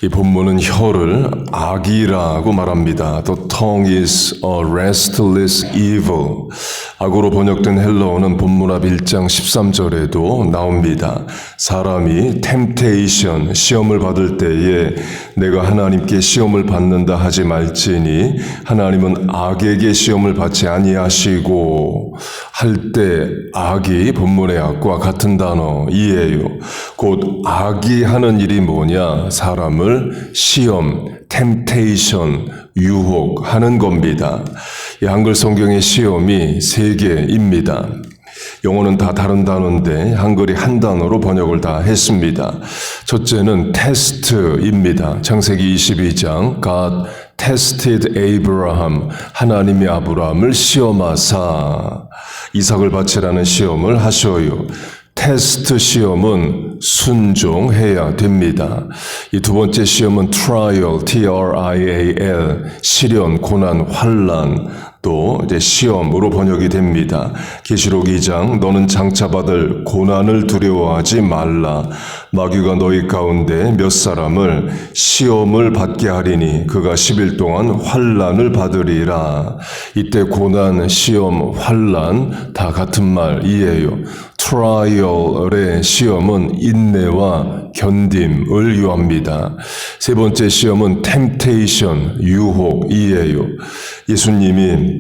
이 본문은 혀를 악이라고 말합니다. The tongue is a restless evil. 악으로 번역된 헬라어는 본문앞 1장 13절에도 나옵니다. 사람이 temptation, 시험을 받을 때에 내가 하나님께 시험을 받는다 하지 말지니 하나님은 악에게 시험을 받지 아니하시고 할 때 악이 본문의 악과 같은 단어이에요. 곧 악이 하는 일이 뭐냐? 사람을 시험, temptation, 유혹하는 겁니다. 이 한글 성경의 시험이 3개입니다. 영어는 다 다른 단어인데 한글이 한 단어로 번역을 다 했습니다. 첫째는 테스트입니다. 창세기 22장 God tested Abraham. 하나님이 아브라함을 시험하사 이삭을 바치라는 시험을 하셔요. 테스트 시험은 순종해야 됩니다. 이 두 번째 시험은 trial, T-R-I-A-L, 시련, 고난, 환난, 또 이제 시험으로 번역이 됩니다. 계시록 2장 너는 장차 받을 고난을 두려워하지 말라. 마귀가 너희 가운데 몇 사람을 시험을 받게 하리니 그가 10일 동안 환난을 받으리라. 이때 고난, 시험, 환난 다 같은 말이에요. 트라이얼의 시험은 인내와 견딤을 요합니다. 세 번째 시험은 temptation, 유혹이에요. 예수님이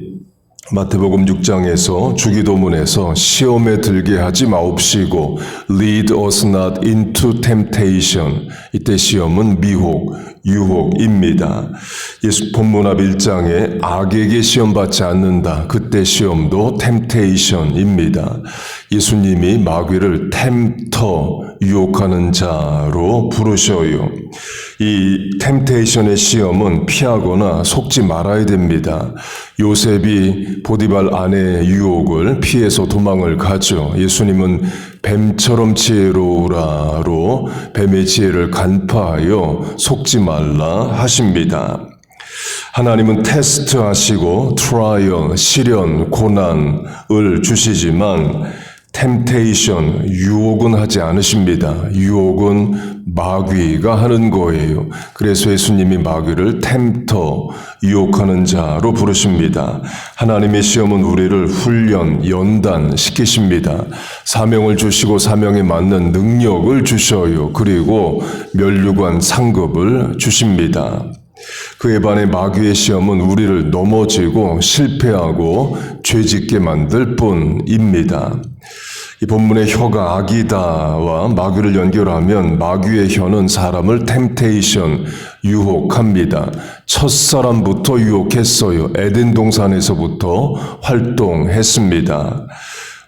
마태복음 6장에서 주기도문에서 시험에 들게 하지 마옵시고 lead us not into temptation. 이때 시험은 미혹, 유혹입니다. 예수 본문 앞 1장에 악에게 시험받지 않는다. 그때 시험도 temptation입니다. 예수님이 마귀를 tempter, 유혹하는 자로 부르셔요. 이 temptation의 시험은 피하거나 속지 말아야 됩니다. 요셉이 보디발 아내의 유혹을 피해서 도망을 가죠. 예수님은 뱀처럼 지혜로우라로 뱀의 지혜를 간파하여 속지 말라 하십니다. 하나님은 테스트하시고 트라이얼, 시련, 고난을 주시지만 temptation, 유혹은 하지 않으십니다. 유혹은 마귀가 하는 거예요. 그래서 예수님이 마귀를 tempter, 유혹하는 자로 부르십니다. 하나님의 시험은 우리를 훈련, 연단시키십니다. 사명을 주시고 사명에 맞는 능력을 주셔요. 그리고 면류관 상급을 주십니다. 그에 반해 마귀의 시험은 우리를 넘어지고 실패하고 죄짓게 만들 뿐입니다. 이 본문의 혀가 악이다와 마귀를 연결하면 마귀의 혀는 사람을 temptation, 유혹합니다. 첫사람부터 유혹했어요. 에덴 동산에서부터 활동했습니다.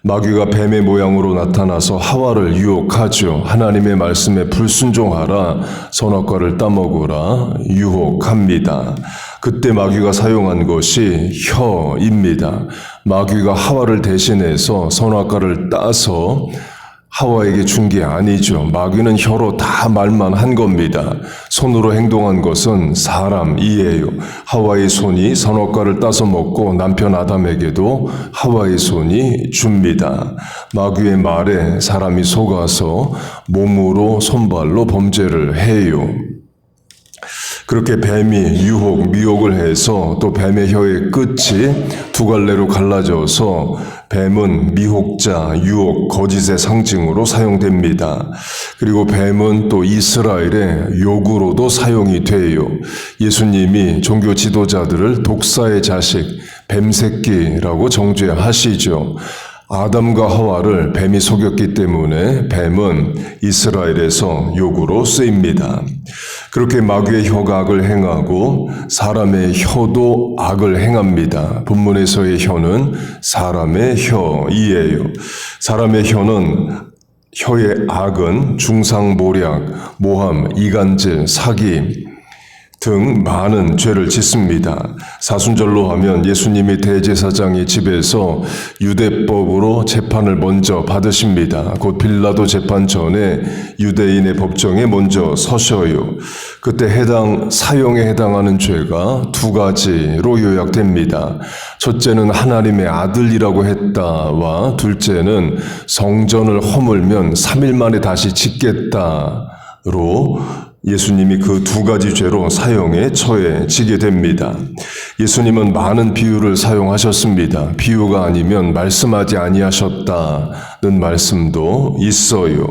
마귀가 뱀의 모양으로 나타나서 하와를 유혹하죠. 하나님의 말씀에 불순종하라, 선악과를 따먹으라 유혹합니다. 그때 마귀가 사용한 것이 혀입니다. 마귀가 하와를 대신해서 선악과를 따서 하와에게 준 게 아니죠. 마귀는 혀로 다 말만 한 겁니다. 손으로 행동한 것은 사람이에요. 하와의 손이 선악과를 따서 먹고 남편 아담에게도 하와의 손이 줍니다. 마귀의 말에 사람이 속아서 몸으로 손발로 범죄를 해요. 그렇게 뱀이 유혹, 미혹을 해서 또 뱀의 혀의 끝이 두 갈래로 갈라져서 뱀은 미혹자, 유혹, 거짓의 상징으로 사용됩니다. 그리고 뱀은 또 이스라엘의 욕으로도 사용이 돼요. 예수님이 종교 지도자들을 독사의 자식, 뱀새끼라고 정죄하시죠. 아담과 하와를 뱀이 속였기 때문에 뱀은 이스라엘에서 욕으로 쓰입니다. 그렇게 마귀의 혀가 악을 행하고 사람의 혀도 악을 행합니다. 본문에서의 혀는 사람의 혀이에요. 사람의 혀의 악은 중상모략, 모함, 이간질, 사기 등 많은 죄를 짓습니다. 사순절로 하면 예수님이 대제사장의 집에서 유대법으로 재판을 먼저 받으십니다. 곧 빌라도 재판 전에 유대인의 법정에 먼저 서셔요. 그때 사형에 해당하는 죄가 두 가지로 요약됩니다. 첫째는 하나님의 아들이라고 했다와 둘째는 성전을 허물면 3일 만에 다시 짓겠다로 예수님이 그 두 가지 죄로 사형에 처해지게 됩니다. 예수님은 많은 비유를 사용하셨습니다. 비유가 아니면 말씀하지 아니하셨다는 말씀도 있어요.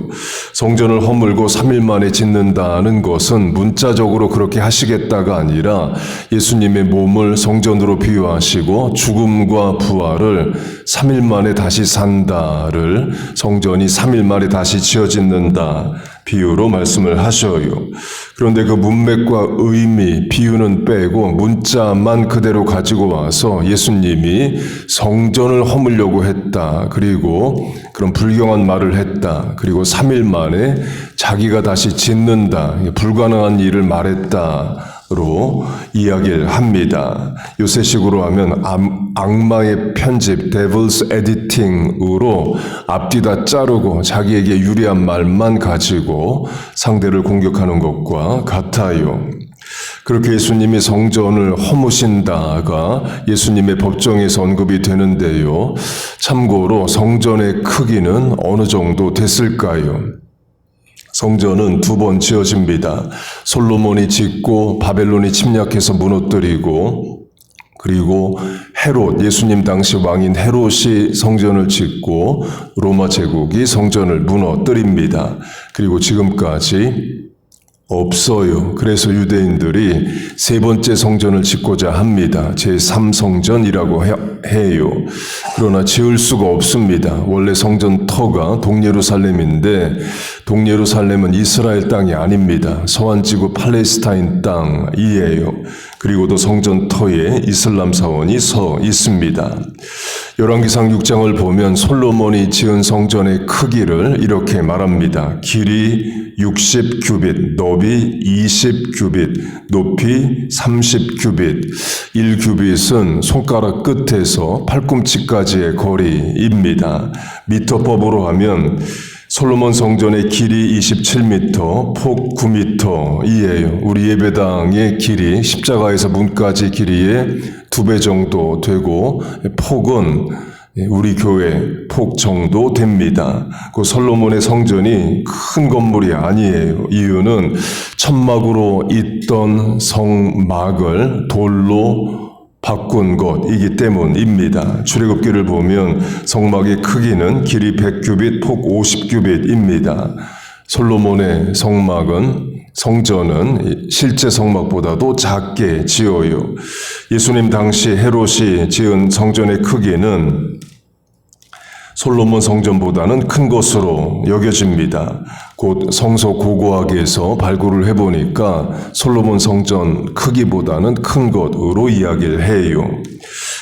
성전을 허물고 3일 만에 짓는다는 것은 문자적으로 그렇게 하시겠다가 아니라 예수님의 몸을 성전으로 비유하시고 죽음과 부활을 3일 만에 다시 산다를 성전이 3일 만에 다시 지어짓는다 비유로 말씀을 하셔요. 그런데 그 문맥과 의미, 비유는 빼고 문자만 그대로 가지고 와서 예수님이 성전을 허물려고 했다. 그리고 그런 불경한 말을 했다. 그리고 3일 만에 자기가 다시 짓는다. 불가능한 일을 말했다로 이야기를 합니다. 요새식으로 하면 악마의 편집, devil's editing으로 앞뒤다 자르고 자기에게 유리한 말만 가지고 상대를 공격하는 것과 같아요. 그렇게 예수님이 성전을 허무신다가 예수님의 법정에서 언급이 되는데요. 참고로 성전의 크기는 어느 정도 됐을까요? 성전은 2번 지어집니다. 솔로몬이 짓고 바벨론이 침략해서 무너뜨리고 그리고 헤롯, 예수님 당시 왕인 헤롯이 성전을 짓고 로마 제국이 성전을 무너뜨립니다. 그리고 지금까지 없어요. 그래서 유대인들이 3번째 성전을 짓고자 합니다. 제3성전이라고 해요. 그러나 지을 수가 없습니다. 원래 성전 터가 동예루살렘인데 동예루살렘은 이스라엘 땅이 아닙니다. 서한지구 팔레스타인 땅이에요. 그리고도 성전 터에 이슬람 사원이 서 있습니다. 열왕기상 6장을 보면 솔로몬이 지은 성전의 크기를 이렇게 말합니다. 길이 60규빗, 너비 20규빗, 높이 30규빗. 1규빗은 손가락 끝에서 팔꿈치까지의 거리입니다. 미터법으로 하면 솔로몬 성전의 길이 27m, 폭 9m이에요. 우리 예배당의 길이 십자가에서 문까지 길이의 2배 정도 되고 폭은 우리 교회 폭 정도 됩니다. 그 솔로몬의 성전이 큰 건물이 아니에요. 이유는 천막으로 있던 성막을 돌로 바꾼 것이기 때문입니다. 출애굽기를 보면 성막의 크기는 길이 100규빗, 폭 50규빗입니다. 솔로몬의 성전은 실제 성막보다도 작게 지어요. 예수님 당시 헤롯이 지은 성전의 크기는 솔로몬 성전보다는 큰 것으로 여겨집니다. 곧 성서 고고학에서 발굴을 해보니까 솔로몬 성전 크기보다는 큰 것으로 이야기를 해요.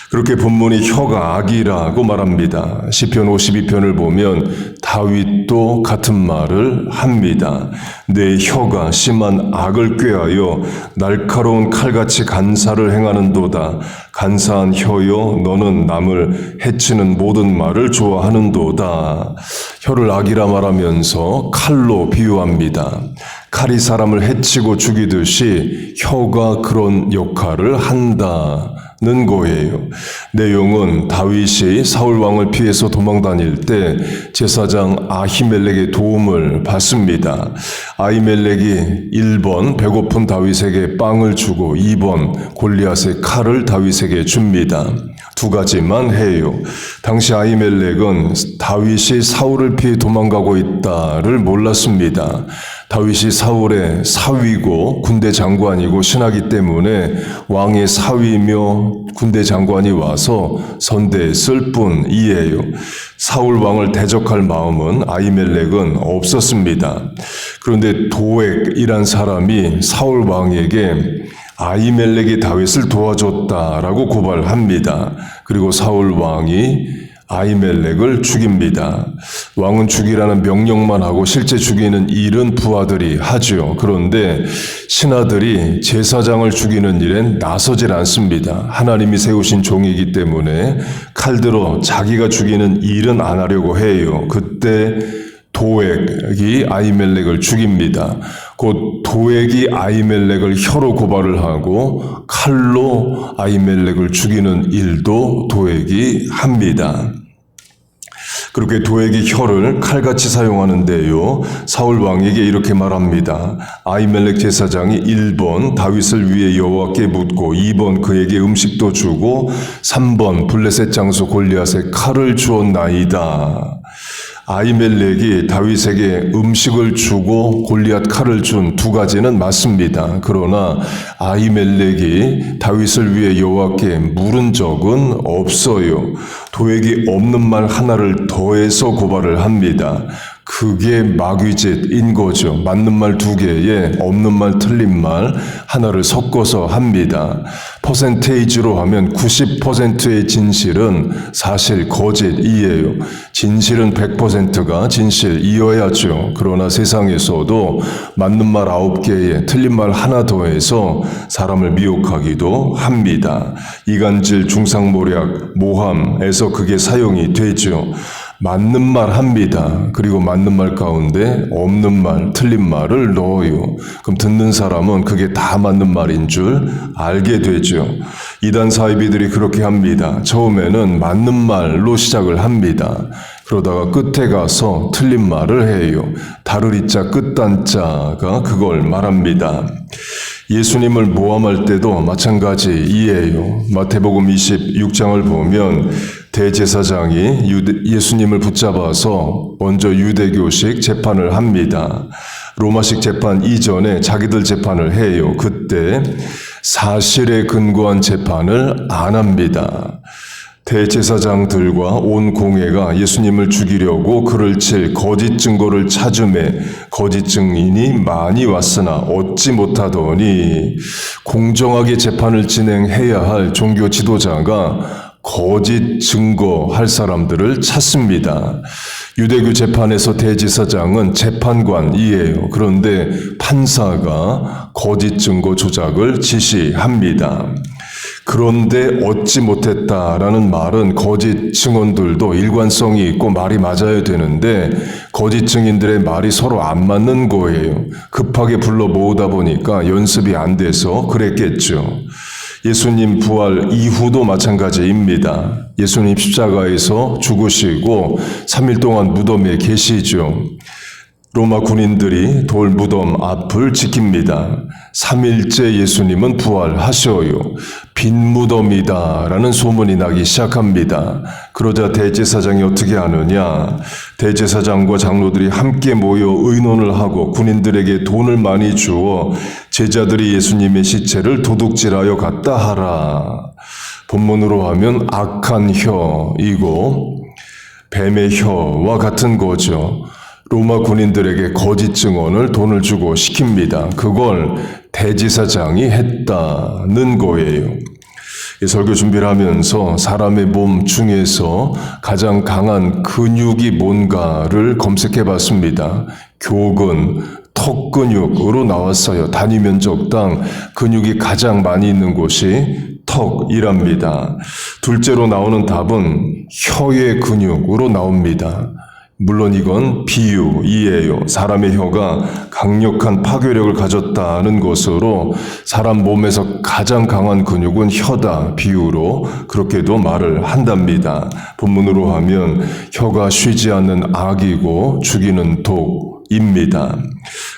그렇게 본문이 혀가 악이라고 말합니다. 시편 52편을 보면 다윗도 같은 말을 합니다. 내 혀가 심한 악을 꾀하여 날카로운 칼같이 간사를 행하는도다. 간사한 혀여 너는 남을 해치는 모든 말을 좋아하는도다. 혀를 악이라 말하면서 칼로 비유합니다. 칼이 사람을 해치고 죽이듯이 혀가 그런 역할을 한다는 거예요. 내용은 다윗이 사울 왕을 피해서 도망다닐 때 제사장 아히멜렉의 도움을 받습니다. 아히멜렉이 1번 배고픈 다윗에게 빵을 주고 2번 골리앗의 칼을 다윗에게 줍니다. 2가지만 해요. 당시 아히멜렉은 다윗이 사울을 피해 도망가고 있다를 몰랐습니다. 다윗이 사울의 사위고 군대 장관이고 신하기 때문에 왕의 사위며 군대 장관이 와서 선대했을 뿐이에요. 사울 왕을 대적할 마음은 아히멜렉은 없었습니다. 그런데 도액이란 사람이 사울 왕에게 아히멜렉이 다윗을 도와줬다라고 고발합니다. 그리고 사울 왕이 아히멜렉을 죽입니다. 왕은 죽이라는 명령만 하고 실제 죽이는 일은 부하들이 하죠. 그런데 신하들이 제사장을 죽이는 일엔 나서질 않습니다. 하나님이 세우신 종이기 때문에 칼들어 자기가 죽이는 일은 안 하려고 해요. 그때 도액이 아히멜렉을 죽입니다. 곧 도액이 아히멜렉을 혀로 고발을 하고 칼로 아히멜렉을 죽이는 일도 도액이 합니다. 그렇게 도액이 혀를 칼같이 사용하는데요. 사울 왕에게 이렇게 말합니다. 아히멜렉 제사장이 1번 다윗을 위해 여호와께 묻고 2번 그에게 음식도 주고 3번 블레셋 장수 골리앗에 칼을 주었나이다. 아히멜렉이 다윗에게 음식을 주고 골리앗 칼을 준 두 가지는 맞습니다. 그러나 아히멜렉이 다윗을 위해 여호와께 물은 적은 없어요. 도액이 없는 말 하나를 더해서 고발을 합니다. 그게 마귀짓인 거죠. 맞는 말 두 개에 없는 말 틀린 말 하나를 섞어서 합니다. 퍼센테이지로 하면 90%의 진실은 사실 거짓이에요. 진실은 100%가 진실이어야죠. 그러나 세상에서도 맞는 말 9개에 틀린 말 하나 더해서 사람을 미혹하기도 합니다. 이간질, 중상모략, 모함에서 그게 사용이 되죠. 맞는 말 합니다. 그리고 맞는 말 가운데 없는 말, 틀린 말을 넣어요. 그럼 듣는 사람은 그게 다 맞는 말인 줄 알게 되죠. 이단 사이비들이 그렇게 합니다. 처음에는 맞는 말로 시작을 합니다. 그러다가 끝에 가서 틀린 말을 해요. 다르리자 끝단자가 그걸 말합니다. 예수님을 모함할 때도 마찬가지이에요. 마태복음 26장을 보면 대제사장이 예수님을 붙잡아서 먼저 유대교식 재판을 합니다. 로마식 재판 이전에 자기들 재판을 해요. 그때 사실에 근거한 재판을 안 합니다. 대제사장들과 온 공회가 예수님을 죽이려고 그를 칠 거짓 증거를 찾음에 거짓 증인이 많이 왔으나 얻지 못하더니 공정하게 재판을 진행해야 할 종교 지도자가 거짓 증거할 사람들을 찾습니다. 유대교 재판에서 대제사장은 재판관이에요. 그런데 판사가 거짓 증거 조작을 지시합니다. 그런데 얻지 못했다라는 말은 거짓 증언들도 일관성이 있고 말이 맞아야 되는데 거짓 증인들의 말이 서로 안 맞는 거예요. 급하게 불러 모으다 보니까 연습이 안 돼서 그랬겠죠. 예수님 부활 이후도 마찬가지입니다. 예수님 십자가에서 죽으시고 3일 동안 무덤에 계시죠. 로마 군인들이 돌 무덤 앞을 지킵니다. 3일째 예수님은 부활하셔요. 빈 무덤이다라는 소문이 나기 시작합니다. 그러자 대제사장이 어떻게 하느냐? 대제사장과 장로들이 함께 모여 의논을 하고 군인들에게 돈을 많이 주어 제자들이 예수님의 시체를 도둑질하여 갔다 하라. 본문으로 하면 악한 혀이고 뱀의 혀와 같은 거죠. 로마 군인들에게 거짓 증언을 돈을 주고 시킵니다. 그걸 대제사장이 했다는 거예요. 이 설교 준비를 하면서 사람의 몸 중에서 가장 강한 근육이 뭔가를 검색해 봤습니다. 교근, 턱 근육으로 나왔어요. 단위 면적당 근육이 가장 많이 있는 곳이 턱이랍니다. 둘째로 나오는 답은 혀의 근육으로 나옵니다. 물론 이건 비유이에요. 사람의 혀가 강력한 파괴력을 가졌다는 것으로 사람 몸에서 가장 강한 근육은 혀다 비유로 그렇게도 말을 한답니다. 본문으로 하면 혀가 쉬지 않는 악이고 죽이는 독입니다.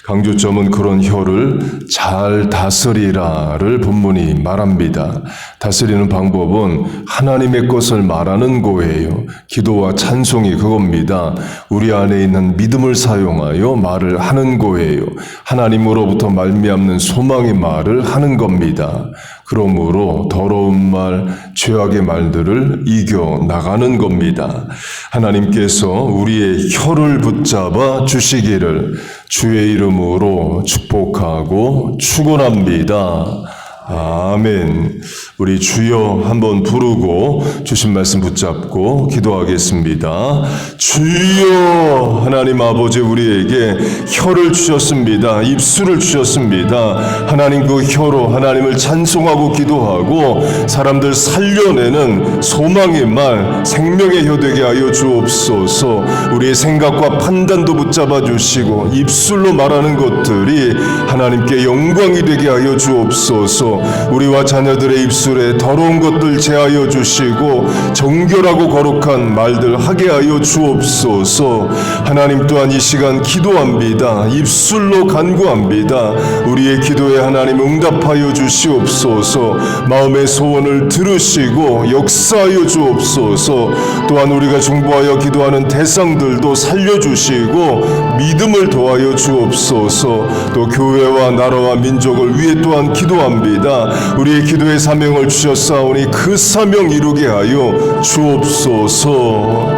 강조점은 그런 혀를 잘 다스리라를 본문이 말합니다. 다스리는 방법은 하나님의 것을 말하는 거예요. 기도와 찬송이 그겁니다. 우리 안에 있는 믿음을 사용하여 말을 하는 거예요. 하나님으로부터 말미암는 소망의 말을 하는 겁니다. 그러므로 더러운 말, 죄악의 말들을 이겨나가는 겁니다. 하나님께서 우리의 혀를 붙잡아 주시기를 주의 이름으로 축복하고 축원합니다. 아멘. 우리 주여 한번 부르고 주신 말씀 붙잡고 기도하겠습니다. 주여, 하나님 아버지 우리에게 혀를 주셨습니다. 입술을 주셨습니다. 하나님 그 혀로 하나님을 찬송하고 기도하고 사람들 살려내는 소망의 말, 생명의 혀 되게 하여 주옵소서. 우리의 생각과 판단도 붙잡아 주시고 입술로 말하는 것들이 하나님께 영광이 되게 하여 주옵소서. 주옵소서. 우리와 자녀들의 입술에 더러운 것들 제하여 주시고 정결하고 거룩한 말들 하게 하여 주옵소서. 하나님 또한 이 시간 기도합니다. 입술로 간구합니다. 우리의 기도에 하나님 응답하여 주시옵소서. 마음의 소원을 들으시고 역사하여 주옵소서. 또한 우리가 중보하여 기도하는 대상들도 살려주시고 믿음을 더하여 주옵소서. 또 교회와 나라와 민족을 위해 또한 기도합니다. 우리의 기도의 사명을 주셨사오니 그 사명 이루게 하여 주옵소서.